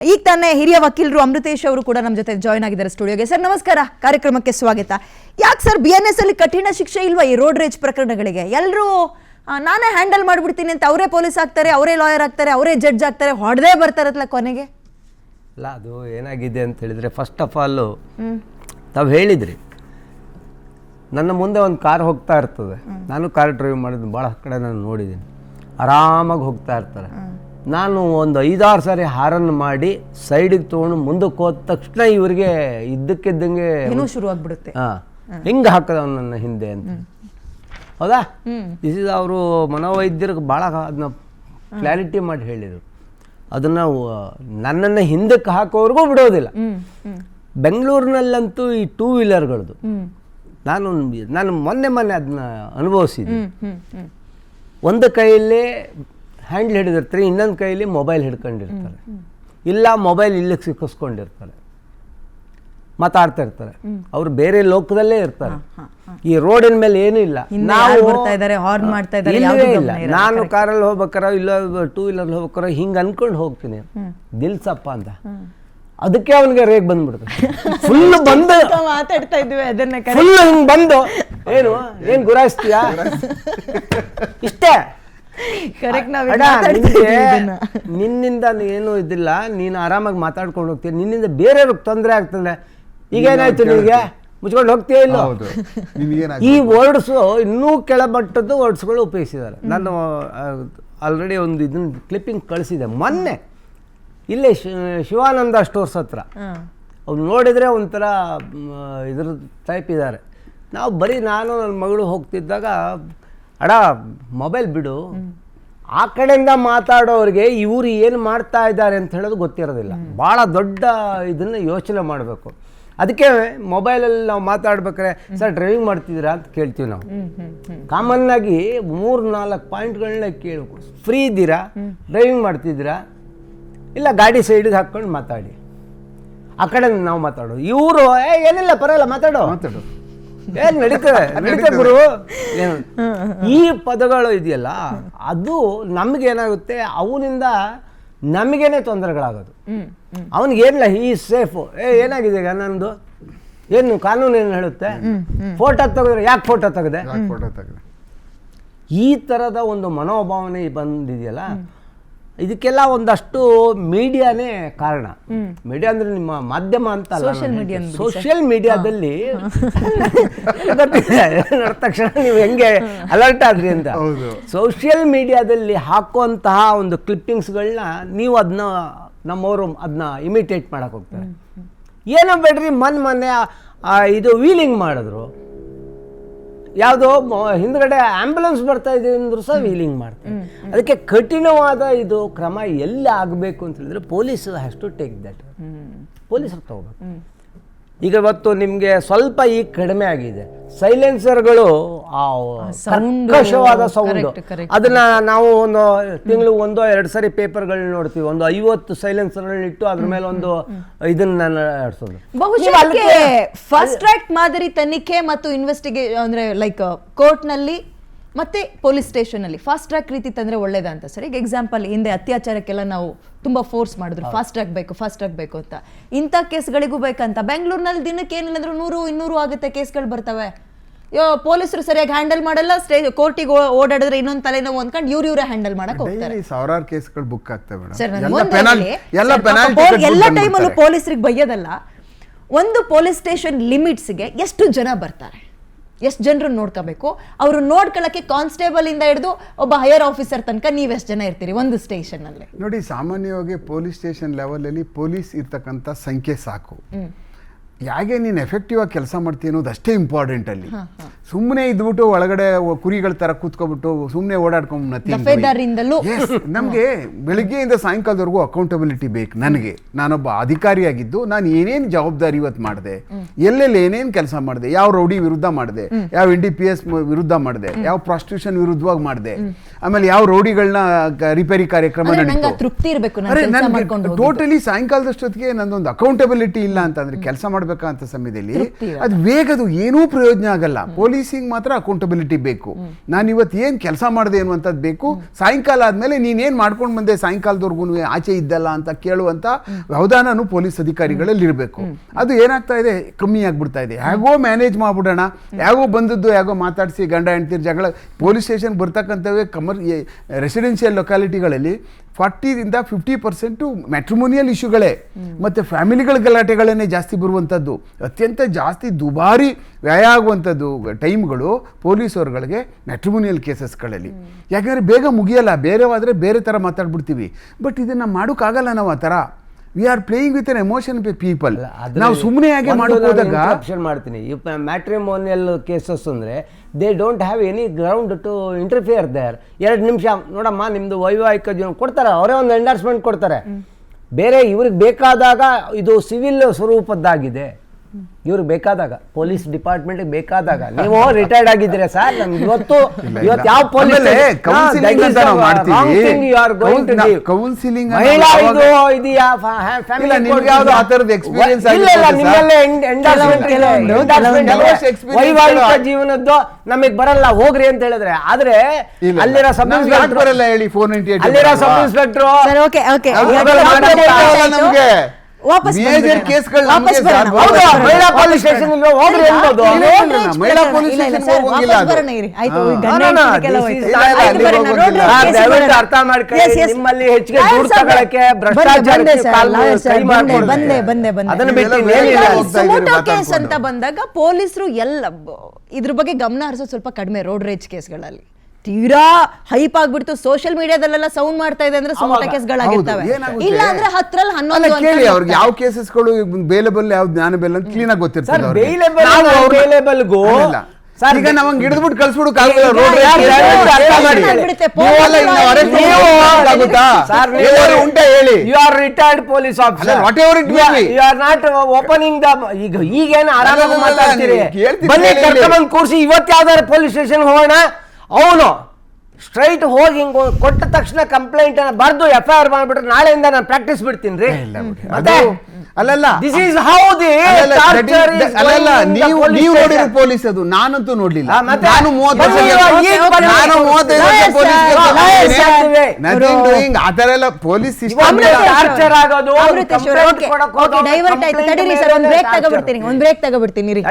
ಈಗ ತಾನೇ ಹಿರಿಯ ವಕೀಲರು ಅಮೃತೇಶ್ ಅವರು ಕೂಡ ನಮ್ಮ ಜೊತೆ ಜಾಯ್ನ್ ಆಗಿದ್ದಾರೆ ಸ್ಟುಡಿಯೋಗೆ. ಸರ್ ನಮಸ್ಕಾರ, ಕಾರ್ಯಕ್ರಮಕ್ಕೆ ಸ್ವಾಗತ. ಯಾಕೆ ಸರ್ BNS ಅಲ್ಲಿ ಕಠಿಣ ಶಿಕ್ಷೆ ಇಲ್ವಾ ಈ ರೋಡ್ ರೇಜ್ ಪ್ರಕರಣಗಳಿಗೆ? ಎಲ್ಲರೂ ನಾನೇ ಹ್ಯಾಂಡಲ್ ಮಾಡ್ಬಿಡ್ತೀನಿ ಅಂತ ಅವರೇ ಪೊಲೀಸ್ ಆಗ್ತಾರೆ, ಅವರೇ ಲಾಯರ್ ಆಗ್ತಾರೆ, ಅವರೇ ಜಡ್ಜ್ ಆಗ್ತಾರೆ, ಹೊಡೆದೇ ಬರ್ತಾರತ್ಲ ಕೊನೆಗೆ. ಅಲ್ಲ, ಅದು ಏನಾಗಿದೆ ಅಂತ ಹೇಳಿದರೆ, ಫಸ್ಟ್ ಆಫ್ ಆಲು ತಾವು ಹೇಳಿದ್ರಿ, ನನ್ನ ಮುಂದೆ ಒಂದು ಕಾರ್ ಹೋಗ್ತಾ ಇರ್ತದೆ. ನಾನು ಕಾರ್ ಡ್ರೈವ್ ಮಾಡಿದ್ದು ಭಾಳ ಕಡೆ ನಾನು ನೋಡಿದ್ದೀನಿ. ಆರಾಮಾಗಿ ಹೋಗ್ತಾ ಇರ್ತಾರೆ. ನಾನು ಒಂದು 5-6 ಸಾರಿ ಹಾರನ್ ಮಾಡಿ ಸೈಡಿಗೆ ತೊಗೊಂಡು ಮುಂದಕ್ಕೆ ಹೋದ ತಕ್ಷಣ ಇವರಿಗೆ ಇದ್ದಕ್ಕಿದ್ದಂಗೆ ಶುರು ಆಗ್ಬಿಡುತ್ತೆ. ಹಿಂಗೆ ಹಾಕದವ ನನ್ನ ಹಿಂದೆ ಅಂತ. ಹೌದಾ? ದಿಸ್ ಇಸ್ ಅವರು ಮನೋವೈದ್ಯರಿಗೆ ಭಾಳ ಅದನ್ನ ಕ್ಲಾರಿಟಿ ಮಾಡಿ ಹೇಳಿದರು. ಅದನ್ನು ನನ್ನನ್ನು ಹಿಂದಕ್ಕೆ ಹಾಕೋವ್ರಿಗೂ ಬಿಡೋದಿಲ್ಲ. ಬೆಂಗಳೂರಿನಲ್ಲಂತೂ ಈ 2 ವೀಲರ್ಗಳದ್ದು ನಾನು ಮೊನ್ನೆ ಅದನ್ನ ಅನುಭವಿಸಿದ್ದೆ. ಒಂದು ಕೈಯಲ್ಲಿ ಹ್ಯಾಂಡ್ಲ್ ಹಿಡಿದಿರ್ತಾರೆ, ಇನ್ನೊಂದು ಕೈಯಲ್ಲಿ ಮೊಬೈಲ್ ಹಿಡ್ಕೊಂಡಿರ್ತಾರೆ, ಇಲ್ಲ ಮೊಬೈಲ್ ಇಲ್ಲಿಗೆ ಸಿಕ್ಕಿಸ್ಕೊಂಡಿರ್ತಾರೆ, ಮಾತಾಡ್ತಾ ಇರ್ತಾರೆ. ಅವ್ರು ಬೇರೆ ಲೋಕದಲ್ಲೇ ಇರ್ತಾರೆ. ಈ ರೋಡಿನ ಮೇಲೆ ಏನೂ ಇಲ್ಲ. ನಾನು ಕಾರಲ್ಲಿ ಹೋಗ್ಬೇಕಾರೆ ಇಲ್ಲ 2 ವೀಲರ್ ಹೋಗ್ಬೇಕಾರೆ ಹಿಂಗೆ ಅನ್ಕೊಂಡು ಹೋಗ್ತೀನಿ, ದಿಲ್ಸಪ್ಪ ಅಂತ. ಅದಕ್ಕೆ ಅವನಿಗೆ ರೇಗ್ ಬಂದ್ಬಿಡುತ್ತೆ. ಫುಲ್ ಬಂದು ಮಾತಾಡ್ತಾ ಇದ್ವಿ ಅದನ್ನ, ಫುಲ್ ಹಿಂಗೆ ಬಂದು ಏನು ಗುರಾಯಿಸ್ತೀಯಾ ಇಷ್ಟೇ. ನಿನ್ನಿಂದ ಏನು ಇದಿಲ್ಲ, ನೀನು ಆರಾಮಾಗಿ ಮಾತಾಡ್ಕೊಂಡು ಹೋಗ್ತೀಯ, ನಿನ್ನಿಂದ ಬೇರೆಯವ್ರಿಗೆ ತೊಂದರೆ ಆಗ್ತದೆ. ಈಗ ಏನಾಯ್ತು, ನಿನಗೆ ಮುಚ್ಕೊಂಡು ಹೋಗ್ತೀಯ ಇಲ್ಲ? ಈ ವರ್ಡ್ಸು ಇನ್ನೂ ಕೆಳಮಟ್ಟದ್ದು ವರ್ಡ್ಸ್ಗಳು ಉಪಯೋಗಿಸಿದ್ದಾರೆ. ನಾನು ಆಲ್ರೆಡಿ ಒಂದು ಇದನ್ನ ಕ್ಲಿಪ್ಪಿಂಗ್ ಕಳಿಸಿದೆ ಮೊನ್ನೆ, ಇಲ್ಲೇ ಶಿವಾನಂದ ಸ್ಟೋರ್ಸ್ ಹತ್ರ. ಅವ್ರು ನೋಡಿದರೆ ಒಂಥರ ಇದ್ರ ಟೈಪ್ ಇದ್ದಾರೆ. ನಾವು ಬರೀ ನಾನು ನನ್ನ ಮಗಳು ಹೋಗ್ತಿದ್ದಾಗ, ಅಡ ಮೊಬೈಲ್ ಬಿಡು, ಆ ಕಡೆಯಿಂದ ಮಾತಾಡೋರಿಗೆ ಇವರು ಏನು ಮಾಡ್ತಾ ಇದ್ದಾರೆ ಅಂತ ಹೇಳೋದು ಗೊತ್ತಿರೋದಿಲ್ಲ. ಭಾಳ ದೊಡ್ಡ ಇದನ್ನು ಯೋಚನೆ ಮಾಡಬೇಕು. ಅದಕ್ಕೆ ಮೊಬೈಲಲ್ಲಿ ನಾವು ಮಾತಾಡ್ಬೇಕಾದ್ರೆ, ಸರ್ ಡ್ರೈವಿಂಗ್ ಮಾಡ್ತಿದ್ದೀರಾ ಅಂತ ಕೇಳ್ತೀವಿ ನಾವು. ಕಾಮನ್ನಾಗಿ 3-4 ಪಾಯಿಂಟ್ಗಳನ್ನ ಕೇಳಬೇಕು. ಫ್ರೀ ಇದ್ದೀರಾ, ಡ್ರೈವಿಂಗ್ ಮಾಡ್ತಿದ್ದೀರಾ, ಇಲ್ಲ ಗಾಡಿ ಸೈಡಿಗೆ ಹಾಕ್ಕೊಂಡು ಮಾತಾಡಿ. ಆ ಕಡೆ ನಾವು ಮಾತಾಡೋದು. ಇವರು ಏನಿಲ್ಲ ಪರವಾಗಿಲ್ಲ ಮಾತಾಡೋ ಏನು ನಡೀತದೆ ಗುರು. ಈ ಪದಗಳು ಇದೆಯಲ್ಲ, ಅದು ನಮಗೇನಾಗುತ್ತೆ, ಅವನಿಂದ ನಮಗೇನೆ ತೊಂದರೆಗಳಾಗೋದು. ಅವನಿಗೇನಿಲ್ಲ, ಈ ಸೇಫು. ಏನಾಗಿದೆ ಈಗ ನಂದು, ಏನು ಕಾನೂನು ಏನು ಹೇಳುತ್ತೆ, ಫೋಟೋ ತೆಗೆದ್ರೆ ಯಾಕೆ ಫೋಟೋ ತೆಗೆದೆ, ಈ ಥರದ ಒಂದು ಮನೋಭಾವನೆ ಬಂದಿದೆಯಲ್ಲ, ಇದಕ್ಕೆಲ್ಲ ಒಂದಷ್ಟು ಮೀಡಿಯಾನೇ ಕಾರಣ. ಮೀಡಿಯಾ ಅಂದ್ರೆ ನಿಮ್ಮ ಮಾಧ್ಯಮ ಅಂತ ಅಲ್ಲ, ಸೋಷಿಯಲ್ ಮೀಡಿಯಾದಲ್ಲಿ ನೋಡಿದ ತಕ್ಷಣ ನೀವು ಹೆಂಗೆ ಅಲರ್ಟ್ ಆದ್ರಿ ಅಂತ. ಸೋಷಿಯಲ್ ಮೀಡಿಯಾದಲ್ಲಿ ಹಾಕುವಂತಹ ಒಂದು ಕ್ಲಿಪ್ಪಿಂಗ್ಸ್ಗಳನ್ನ ನೀವು ಅದನ್ನ ನಮ್ಮವರು ಅದನ್ನ ಇಮಿಟೇಟ್ ಮಾಡಕ್ಕೆ ಹೋಗ್ತಾರೆ. ಏನೋ ಬೇಡ್ರಿ, ಮೊನ್ನೆ ಇದು ವೀಲಿಂಗ್ ಮಾಡಿದ್ರು, ಯಾವುದೋ ಹಿಂದ್ಗಡೆ ಆಂಬ್ಯುಲೆನ್ಸ್ ಬರ್ತಾ ಇದೆ ಅಂದ್ರೂ ಸಹ ವೀಲಿಂಗ್ ಮಾಡ್ತಾರೆ. ಅದಕ್ಕೆ ಕಠಿಣವಾದ ಇದು ಕ್ರಮ ಎಲ್ಲಿ ಆಗಬೇಕು ಅಂತ ಹೇಳಿದ್ರೆ, police has to take that. ಪೊಲೀಸರು ತಗೋಬೇಕು. ಈಗ ಇವತ್ತು ನಿಮಗೆ ಸ್ವಲ್ಪ ಈಗ ಕಡಿಮೆ ಆಗಿದೆ, ಸೈಲೆನ್ಸರ್ಗಳು ಕರ್ಕಶವಾದ ಸೌಂಡ್. ಅದನ್ನ ನಾವು ಒಂದು ತಿಂಗಳು 1-2 ಸರಿ ಪೇಪರ್ಗಳನ್ನ ನೋಡ್ತೀವಿ. ಒಂದು 50 ಸೈಲೆನ್ಸರ್ಗಳನ್ನ ಇಟ್ಟು ಅದ್ರ ಮೇಲೆ ಒಂದು ಇದನ್ನ ನಡೆಸೋದು. ಫಾಸ್ಟ್ ಟ್ರ್ಯಾಕ್ ಮಾದರಿ ತನಿಖೆ ಮತ್ತು ಇನ್ವೆಸ್ಟಿಗೇಷನ್ ಅಂದ್ರೆ ಲೈಕ್ ಕೋರ್ಟ್ ನಲ್ಲಿ ಮತ್ತೆ ಪೊಲೀಸ್ ಸ್ಟೇಷನ್ ಅಲ್ಲಿ ಫಾಸ್ಟ್ ಟ್ರ್ಯಾಕ್ ರೀತಿ ತಂದ್ರೆ ಒಳ್ಳೇದಾ ಅಂತ ಸರ್? ಈಗ ಎಕ್ಸಾಂಪಲ್, ಹಿಂದೆ ಅತ್ಯಾಚಾರಕ್ಕೆಲ್ಲ ನಾವು ತುಂಬಾ ಫೋರ್ಸ್ ಮಾಡಿದ್ರು, ಫಾಸ್ಟ್ ಟ್ರ್ಯಾಕ್ ಬೇಕು ಅಂತ. ಇಂಥ ಕೇಸ್ಗಳಿಗೂ ಬೇಕಂತ ಬೆಂಗಳೂರಿನಲ್ಲಿ ದಿನಕ್ಕೆ ಏನಿಲ್ಲ 100-200 ಆಗುತ್ತೆ ಕೇಸ್ಗಳು ಬರ್ತವೆ. ಪೊಲೀಸರು ಸರಿಯಾಗಿ ಹ್ಯಾಂಡಲ್ ಮಾಡಲ್ಲ, ಕೋರ್ಟಿಗೆ ಓಡಾಡಿದ್ರೆ ಇನ್ನೊಂದು ತಲೆನೋವು ಅಂದ್ಕೊಂಡು ಇವರೇ ಹ್ಯಾಂಡಲ್ ಮಾಡಕ್ ಹೋಗ್ತಾರೆ. ಸಾವಿರಾರು ಕೇಸ್ಗಳು ಬುಕ್ ಆಗ್ತವೆ. ಎಲ್ಲ ಟೈಮಲ್ಲೂ ಪೊಲೀಸರಿಗೆ ಬೈಯೋದಲ್ಲ. ಒಂದು ಪೊಲೀಸ್ ಸ್ಟೇಷನ್ ಲಿಮಿಟ್ಸ್ಗೆ ಎಷ್ಟು ಜನ ಬರ್ತಾರೆ, ಎಷ್ಟು ಜನರು ನೋಡ್ಕೋಬೇಕು, ಅವರು ನೋಡ್ಕೊಳ್ಳೋಕ್ಕೆ ಕಾನ್ಸ್ಟೇಬಲ್ ಇಂದ ಹಿಡಿದು ಒಬ್ಬ ಹೈಯರ್ ಆಫೀಸರ್ ತನಕ ನೀವೆಷ್ಟು ಜನ ಇರ್ತೀರಿ ಒಂದು ಸ್ಟೇಷನ್ ಅಲ್ಲಿ? ನೋಡಿ, ಸಾಮಾನ್ಯವಾಗಿ ಪೊಲೀಸ್ ಸ್ಟೇಷನ್ ಲೆವೆಲ್ ಅಲ್ಲಿ ಪೊಲೀಸ್ ಇರ್ತಕ್ಕಂಥ ಸಂಖ್ಯೆ ಸಾಕು. ಯಾಕೆ ನೀನು ಎಫೆಕ್ಟಿವ್ ಆಗಿ ಕೆಲಸ ಮಾಡ್ತೀಯ ಅನ್ನೋದು ಅಷ್ಟೇ ಇಂಪಾರ್ಟೆಂಟ್ ಅಲ್ಲಿ. ಸುಮ್ಮನೆ ಇದ್ಬಿಟ್ಟು ಒಳಗಡೆ ಕುರಿಗಳ ತರ ಕೂತ್ಕೊಬಿಟ್ಟು ಸುಮ್ಮನೆ ಓಡಾಡ್ಕೊಂಡು ನಮಗೆ ಬೆಳಿಗ್ಗೆಯಿಂದ ಸಾಯಂಕಾಲದವರೆಗೂ ಅಕೌಂಟಬಿಲಿಟಿ ಬೇಕು. ನನಗೆ ನಾನೊಬ್ಬ ಅಧಿಕಾರಿಯಾಗಿದ್ದು ನಾನು ಏನೇನು ಜವಾಬ್ದಾರಿ ಇವತ್ತು ಮಾಡಿದೆ, ಎಲ್ಲೆಲ್ಲಿ ಏನೇನು ಕೆಲಸ ಮಾಡಿದೆ, ಯಾವ ರೌಡಿ ವಿರುದ್ಧ ಮಾಡಿದೆ, ಯಾವ NDPS ವಿರುದ್ಧ ಮಾಡಿದೆ, ಯಾವ ಪ್ರಾಸ್ಟಿಟ್ಯೂಷನ್ ವಿರುದ್ಧವಾಗಿ ಮಾಡಿದೆ, ಆಮೇಲೆ ಯಾವ ರೌಡಿಗಳನ್ನ ರಿಪೇರಿ ಕಾರ್ಯಕ್ರಮ ನಡೀತು. ಟೋಟಲಿ ಸಾಯಂಕಾಲದಷ್ಟೊತ್ತಿಗೆ ನಂದೊಂದು ಅಕೌಂಟಬಿಲಿಟಿ ಇಲ್ಲ ಅಂತಂದ್ರೆ ಕೆಲಸ ಮಾಡ್ಬೇಕಂತ ಸಮಯದಲ್ಲಿ ಅದು ವೇಗದು ಏನೂ ಪ್ರಯೋಜನ ಆಗಲ್ಲ. ಪೊಲೀಸ್ ಪೊಲೀಸಿಂಗ್ ಮಾತ್ರ ಅಕೌಂಟಬಿಲಿಟಿ ಬೇಕು. ನಾನು ಇವತ್ತು ಏನು ಕೆಲಸ ಮಾಡಿದೆ ಅನ್ನುವಂಥದ್ದು ಬೇಕು. ಸಾಯಂಕಾಲ ಆದಮೇಲೆ ನೀನೇನು ಮಾಡ್ಕೊಂಡು ಬಂದೆ ಸಾಯಂಕಾಲದವರೆಗೂ ಆಚೆ ಇದ್ದಲ್ಲ ಅಂತ ಕೇಳುವಂಥ ವ್ಯವಧಾನನೂ ಪೊಲೀಸ್ ಅಧಿಕಾರಿಗಳಲ್ಲಿ ಇರಬೇಕು. ಅದು ಏನಾಗ್ತಾ ಇದೆ, ಕಮ್ಮಿ ಆಗ್ಬಿಡ್ತಾ ಇದೆ. ಹೇಗೋ ಮ್ಯಾನೇಜ್ ಮಾಡ್ಬಿಡೋಣ, ಹೇಗೋ ಬಂದದ್ದು ಹೇಗೋ ಮಾತಾಡಿಸಿ ಗಂಡ ಹೆಂಡ್ತಿರ್ ಜಗಳ. ಪೊಲೀಸ್ ಸ್ಟೇಷನ್ ಬರ್ತಕ್ಕಂಥವೇ ರೆಸಿಡೆನ್ಷಿಯಲ್ ಲೊಕ್ಯಾಲಿಟಿಗಳಲ್ಲಿ 40-50% ಮ್ಯಾಟ್ರಿಮೋನಿಯಲ್ ಇಶ್ಯೂಗಳೇ ಮತ್ತು ಫ್ಯಾಮಿಲಿಗಳ ಗಲಾಟೆಗಳನ್ನೇ ಜಾಸ್ತಿ ಬರುವಂಥದ್ದು. ಅತ್ಯಂತ ಜಾಸ್ತಿ ದುಬಾರಿ ವ್ಯಯ ಆಗುವಂಥದ್ದು ಟೈಮ್ಗಳು ಪೊಲೀಸವ್ರುಗಳಿಗೆ ಮ್ಯಾಟ್ರಿಮೋನಿಯಲ್ ಕೇಸಸ್ಗಳಲ್ಲಿ. ಯಾಕಂದರೆ ಬೇಗ ಮುಗಿಯಲ್ಲ, ಬೇರೆವಾದರೆ ಬೇರೆ ಥರ ಮಾತಾಡ್ಬಿಡ್ತೀವಿ. ಬಟ್ ಇದನ್ನು ಮಾಡೋಕ್ಕಾಗಲ್ಲ ನಾವು ಆ ಥರ. We are playing with an emotion people. ನಾವು ಸುಮ್ಮನೆ ಹಾಗೆ ಮಾಡೋದಾಗ ಮಾಡ್ತೀನಿ. ಮ್ಯಾಟ್ರಿಮೋನಿಯಲ್ ಕೇಸಸ್ ಅಂದರೆ they don't have any ground to interfere there. 2 ನಿಮಿಷ ನೋಡಮ್ಮ ನಿಮ್ಮದು ವೈವಾಹಿಕ ಜೀವನ ಕೊಡ್ತಾರೆ, ಅವರೇ ಒಂದು ಎಂಡಾರ್ಸ್ಮೆಂಟ್ ಕೊಡ್ತಾರೆ. ಬೇರೆ ಇವ್ರಿಗೆ ಬೇಕಾದಾಗ ಇದು ಸಿವಿಲ್ ಸ್ವರೂಪದ್ದಾಗಿದೆ. ಇವ್ರಿಗೆ ಬೇಕಾದಾಗ ಪೊಲೀಸ್ ಡಿಪಾರ್ಟ್ಮೆಂಟ್ ಬೇಕಾದಾಗ. ನೀವು ರಿಟೈರ್ಡ್ ಆಗಿದ್ದೀರಾ ಸರ್, ನಮ್ಗೆ ಇವತ್ತು ಯಾವ ಪೊಲೀಸ್ ಕೌನ್ಸಿಲಿಂಗ್ ವೈವಾಹಿಕ ಜೀವನದ್ದು ನಮಗ್ ಬರಲ್ಲ ಹೋಗ್ರಿ ಅಂತ ಹೇಳಿದ್ರೆ, ಆದ್ರೆ ಅಲ್ಲಿರೋ ಸಬ್ ಇನ್ಸ್ಪೆಕ್ಟರ್ ಬರಲ್ಲ ಹೇಳಿ, 498 ಅಲ್ಲಿರೋ ಸಬ್ ಇನ್ಸ್ಪೆಕ್ಟರ್ ಮೇಜರ್ ಕೇಸ್ಗಳು ಮಹಿಳಾ ಪೊಲೀಸ್ ಸ್ಟೇಷನ್ ಹೋಗ್ರಿ ಅನ್ಬೋದು. ಮಹಿಳಾ ಪೊಲೀಸ್ ಸ್ಟೇಷನ್ ಹೋಗಿಲ್ಲ. ಅರ್ಥ ಮಾಡ್ಕೊಳ್ಳಿ, ನಿಮ್ಮಲ್ಲಿ ಹೆಚ್ಚಿಗೆ ದುಡ್ಡು ತಗೊಳಕ್ಕೆ ಭ್ರಷ್ಟಾಚಾರಕ್ಕೆ ಅದನ್ನ ಸುಮೋಟೋ ಕೇಸ್ ಅಂತ ಬಂದಾಗ ಪೊಲೀಸರು ಎಲ್ಲ ಇದ್ರ ಬಗ್ಗೆ ಗಮನ ಹರಿಸೋದು ಸ್ವಲ್ಪ ಕಡಿಮೆ. ರೋಡ್ ರೇಜ್ ಕೇಸ್ಗಳಲ್ಲಿ ತೀರಾ ಹೈಪ್ ಆಗ್ಬಿಡ್ತು, ಸೋಷಿಯಲ್ ಮೀಡಿಯಾದಲ್ಲೆಲ್ಲ ಸೌಂಡ್ ಮಾಡ್ತಾ ಇದೆ ಅಂದ್ರೆ ಸುಮೋಟೋ ಕೇಸ್ಗಳಾಗಿರ್ತವೆ. ಇಲ್ಲ ಅಂದ್ರೆ 10ರಲ್ಲಿ 11 ಕೇಳಿ ಅವ್ರಿಗೆ ಯಾವ ಕೇಸಸ್ಗಳು ಬೇಲೆಬಲ್ ಯಾವ ಜ್ಞಾನಬೆಲ್ ಅಂತ ಕ್ಲೀನ್ ಆಗಿ ಗೊತ್ತಿರ್ತದೆ. ಈಗ ನಾವ್ ಹಿಡಿದ್ಬಿಟ್ಟು ಕಳ್ಸ್ಬಿಡು ಉಂಟಾ ಹೇಳಿ. You are retired police officer, whatever it may be, you are not opening the. ಈಗೇನು ಆರಾಮಾಗಿ ಮಾತಾಡ್ತೀರಿ, ಬನ್ನಿ ಕರ್ಕೊಂಡ್ಬಂದು ಕೂರಿಸಿ ಇವತ್ತು ಯಾವ್ದಾದ್ರು ಪೊಲೀಸ್ ಸ್ಟೇಷನ್ ಹೋಗೋಣ. ಅವನು ಸ್ಟ್ರೈಟ್ ಹೋಗಿ ಹಿಂಗ್ ಕೊಟ್ಟ ತಕ್ಷಣ ಕಂಪ್ಲೇಂಟ್ ಬರ್ದು FIR ಮಾಡ್ಬಿಟ್ರೆ ನಾಳೆಯಿಂದ ನಾನು ಪ್ರಾಕ್ಟೀಸ್ ಬಿಡ್ತೀನಿ ರೀ. ಅಲ್ಲಲ್ಲ, this is how the torture is. ಅಲ್ಲಲ್ಲ, ನೀವು ನೋಡಿರೋ ಪೊಲೀಸ್ ಅದು, ನಾನಂತೂ ನೋಡ್ಲಿಲ್ಲ. ನಾನು 35 ಆ ತರ ಎಲ್ಲ ಪೊಲೀಸ್ ಸಿಸ್ಟಮ್ ಟಾರ್ಚರ್ ಆಗೋದು. ಡೈವರ್ಟ್ ಆಯ್ತು, ತಡೀರಿ ಸರ್, ಒಂದ್ ಬ್ರೇಕ್ ತಗೋಬಿಡ್ತೀನಿ ರೀ.